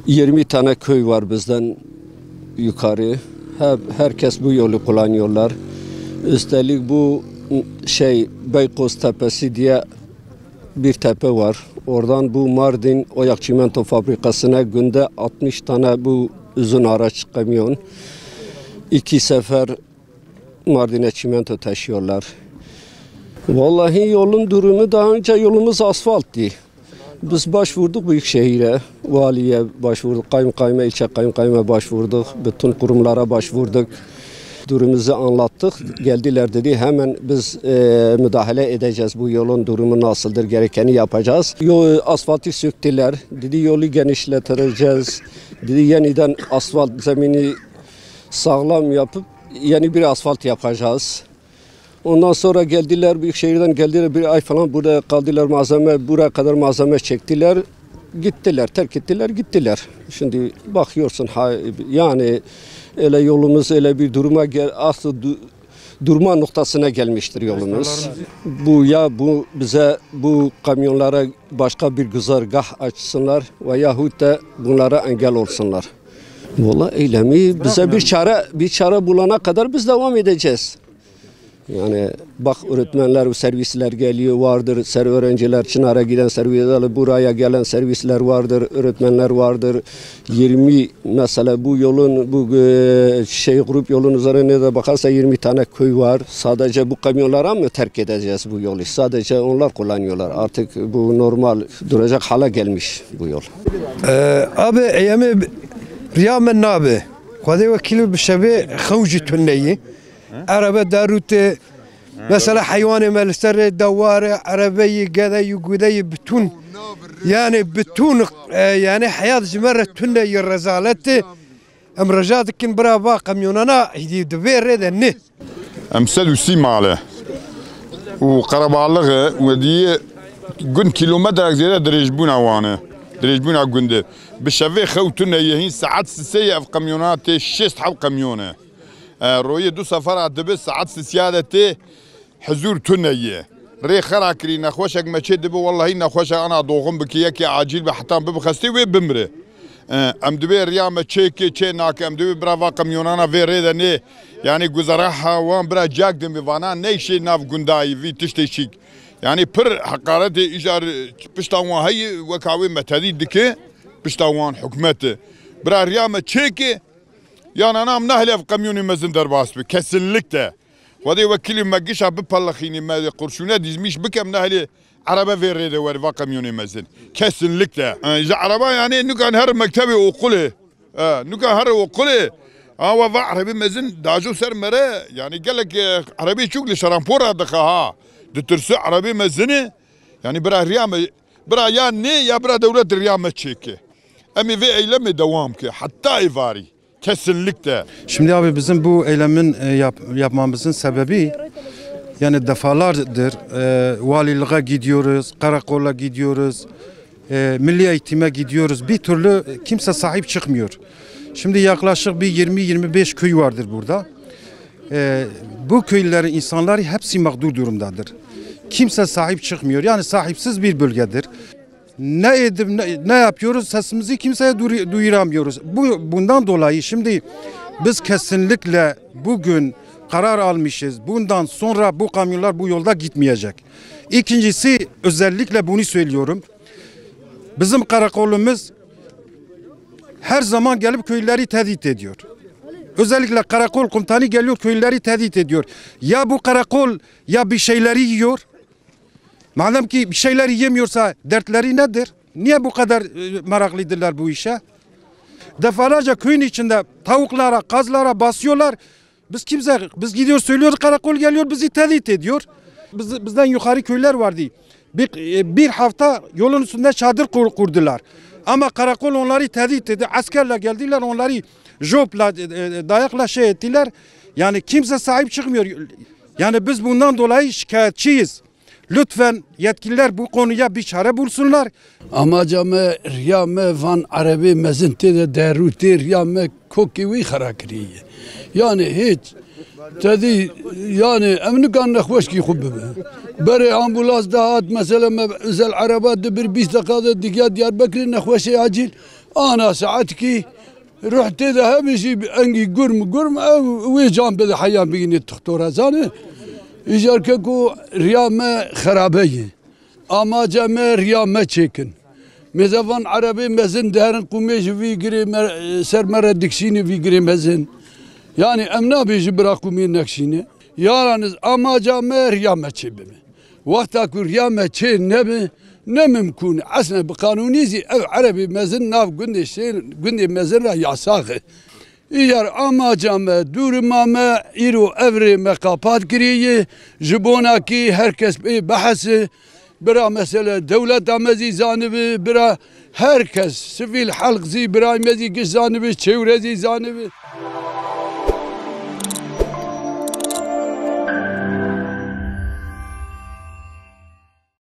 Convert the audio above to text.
20 tane köy var bizden yukarı. Herkes bu yolu kullanıyorlar. Üstelik bu Beykoz Tepesi diye bir tepe var. Oradan bu Mardin Oyak Çimento Fabrikası'na günde 60 tane bu uzun araç kamyon 2 sefer Mardin'e çimento taşıyorlar. Vallahi yolun durumu daha önce yolumuz asfalttı. Biz başvurduk Büyükşehir'e, valiye başvurduk, kaymakama, ilçe kaymakama başvurduk, bütün kurumlara başvurduk. Durumumuzu anlattık. Geldiler dedi hemen biz müdahale edeceğiz. Bu yolun durumu nasıldır, gerekeni yapacağız. Asfaltı söktüler. Dedi yolu genişleteceğiz. Dedi yeniden asfalt zemini sağlam yapıp yeni bir asfalt yapacağız. Ondan sonra geldiler Büyükşehir'den geldiler bir ay falan burada kaldılar buraya kadar malzeme çektiler. Gittiler, terk ettiler, gittiler. Şimdi bakıyorsun yani öyle yolumuz öyle bir duruma durma noktasına gelmiştir yolumuz. Bu bize bu kamyonlara başka bir güzergah açsınlar veyahut da bunlara engel olsunlar. Vallahi eylemi bize bir çare bulana kadar biz devam edeceğiz. Yani bak öğretmenler, servisler geliyor vardır, öğrenciler Çınar'a giden servisler, buraya gelen servisler vardır, öğretmenler vardır. 20 mesela bu yolun, grup yolun üzerine de bakarsa 20 tane köy var. Sadece bu kamyonlara mı terk edeceğiz bu yolu? Sadece onlar kullanıyorlar. Artık bu normal duracak hale gelmiş bu yol. Abi eyemi riyamen abi. Kode vekili bir şebe xavcı tünneyi. Araba daruti mesela hayvanı melser davare arabayı gadayi gudayi bütün yani bütün yani hayat cimere tünneyi rezaleti emrajatkin brava kamyonana hidi devre de ne امثال وسيماله وقربالغ ودي قن كيلومتر زياده درجبونا وانا درجبونا قند بالشفي خوتنا يهين ساعات سيئه في قميونات شيست حب قميونه رويه دو سفر عدبس ساعات سيادتي حزور تنيه ري خراكري نخوشك ما تشد والله نخوشك انا دوغم بكيك عاجل بحتى بخستي وبمره ام دبي ريامه تشيكي تشيناك ام دبي برافا قميونانا في ريدني يعني جزراها وان برا جاك دم فانا نيشي ناف غنداي في تشتيشيك يعني بر حقارتي ايجار بشتاوان هي وكاوي متديد دكي بشتاوان حكمته برا ريامه تشيكي يعني أنا منهلة في قميوني مزن درباس بكسلكته وذي وكيل ما جيش ببلخيني ما قرشونا ديزميش بكم منهلة عربة في ريده ورفا قميوني مزن كسلكته إذا عربة يعني نكان هر مكتبي وقله نكان هر وقله وفا عربي مزن داجو سر مرة يعني قال لك عربي شغل شرامبورا دخها دترسو عربي مزنه يعني برا ريام برا يا ني يا برا دولة ريام تشيكي أمي في أيلم دوامك حتى إيفاري kesinlikle. Şimdi abi bizim bu eylemin yapmamızın sebebi yani defalardır valiliğe gidiyoruz, karakola gidiyoruz, milli eğitime gidiyoruz. Bir türlü kimse sahip çıkmıyor. Şimdi yaklaşık bir 20-25 köy vardır burada. Bu köylerin insanları hepsi mağdur durumdadır. Kimse sahip çıkmıyor. Yani sahipsiz bir bölgedir. Ne yapıyoruz? Sesimizi kimseye duyuramıyoruz. Bundan dolayı şimdi biz kesinlikle bugün karar almışız. Bundan sonra bu kamyonlar bu yolda gitmeyecek. İkincisi özellikle bunu söylüyorum. Bizim karakolumuz her zaman gelip köyleri tehdit ediyor. Özellikle karakol komutanı geliyor köyleri tehdit ediyor. Ya bu karakol ya bir şeyleri yiyor. Madem ki bir şeyler yemiyorsa dertleri nedir? Niye bu kadar meraklıydılar bu işe? Defalarca köyün içinde tavuklara, kazlara basıyorlar. Biz gidiyoruz söylüyoruz karakol geliyor bizi tehdit ediyor. Bizden yukarı köyler vardı. Bir hafta yolun üstünde çadır kurdular. Ama karakol onları tehdit etti. Askerle geldiler onları jopla, dayakla ettiler. Yani kimse sahip çıkmıyor. Yani biz bundan dolayı şikayetçiyiz. Lütfen yetkililer bu konuya bir çare bulsunlar. Amacame riyame van arabi mezinte de deruti riyame kokivi harakriye. Yani hiç تدي يعني أمن كان نخوش كي خببه بري أمبولاس دهات مثلا إذا العربات دبر 20 دقيقة دقيقة ديار بكر نخوش عاجل أنا ساعتكي رحت إذا همشي أنجي قرم ويجان بذا حيان بيجي الدكتور هزانه إجاركو ريامة خرابية أما جامع ريامة تشيكن مزافان عربي مزن دهرن قميش فيجري سر مرة دكشيني فيجري مزن يعني أمنا بيجي براقومي نكشيني يارانز أما جامع ريامة تشيبه وقتا كو ريامة تشي نممكن أصلا بقانونيزي أو عربي مزن ناف قندي مزن را يعصاغه إيار أما جامع دور ماما إيرو أفري مقابات كريه جبونا كي هركس بحث برا مثلا دولة دامزي زانبه برا هركس سفيل حلق زي برا مزي كش زانبه تشورزي زانبه